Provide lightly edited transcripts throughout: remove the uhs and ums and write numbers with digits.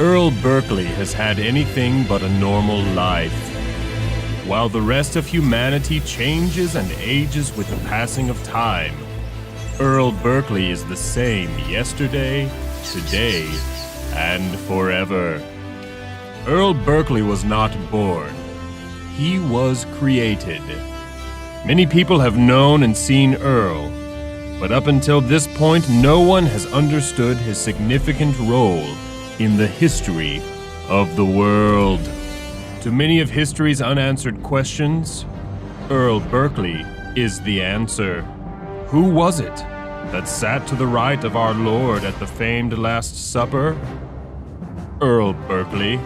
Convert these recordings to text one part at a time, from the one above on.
Earle Burkley has had anything but a normal life. While the rest of humanity changes and ages with the passing of time, Earle Burkley is the same yesterday, today, and forever. Earle Burkley was not born. He was created. Many people have known and seen Earle, but up until this point, no one has understood his significant role in the history of the world. To many of history's unanswered questions, Earle Burkley is the answer. Who was it that sat to the right of our Lord at the famed Last Supper? Earle Burkley.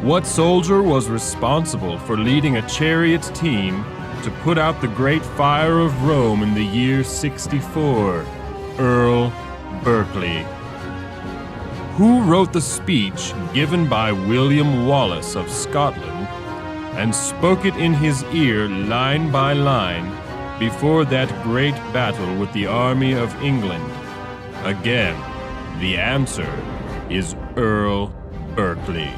What soldier was responsible for leading a chariot team to put out the great fire of Rome in the year 64? Earle Burkley. Who wrote the speech given by William Wallace of Scotland and spoke it in his ear line by line before that great battle with the army of England? Again, the answer is Earle Burkley.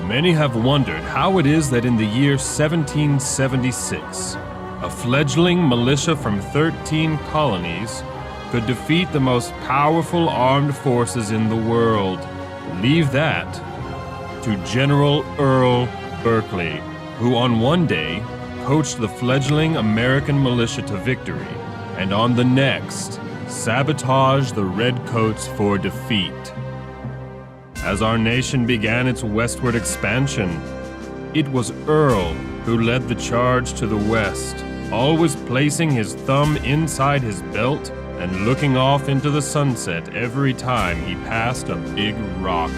Many have wondered how it is that in the year 1776, a fledgling militia from 13 colonies could defeat the most powerful armed forces in the world. Leave that to General Earle Burkley, who on one day coached the fledgling American militia to victory, and on the next, sabotaged the Redcoats for defeat. As our nation began its westward expansion, it was Earle who led the charge to the west, always placing his thumb inside his belt and looking off into the sunset every time he passed a big rock.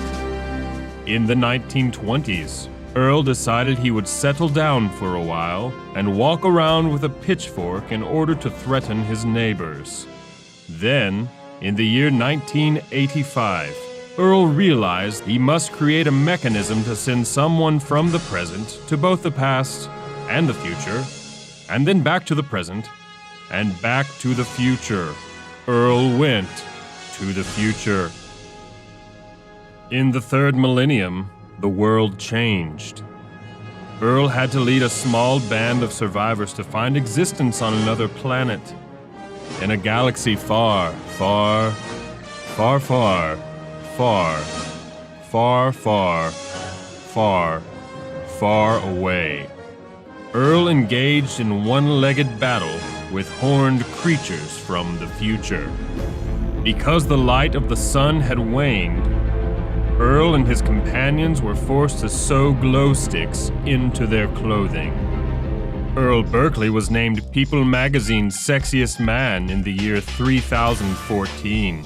In the 1920s, Earle decided he would settle down for a while and walk around with a pitchfork in order to threaten his neighbors. Then, in the year 1985, Earle realized he must create a mechanism to send someone from the present to both the past and the future, and then back to the present and back to the future. Earle went to the future. In the third millennium, the world changed. Earle had to lead a small band of survivors to find existence on another planet, in a galaxy far, far, far, far, far, far, far, far, far away. Earle engaged in one-legged battle with horned creatures from the future. Because the light of the sun had waned, Earle and his companions were forced to sew glow sticks into their clothing. Earle Burkley was named People magazine's sexiest man in the year 3014.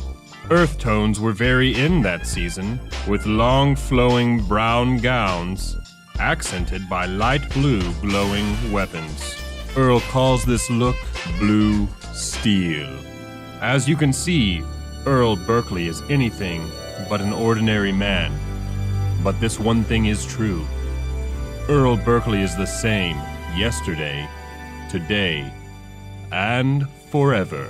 Earth tones were very in that season, with long flowing brown gowns accented by light blue glowing weapons. Earle calls this look blue steel. As you can see, Earle Burkley is anything but an ordinary man. But this one thing is true. Earle Burkley is the same yesterday, today, and forever.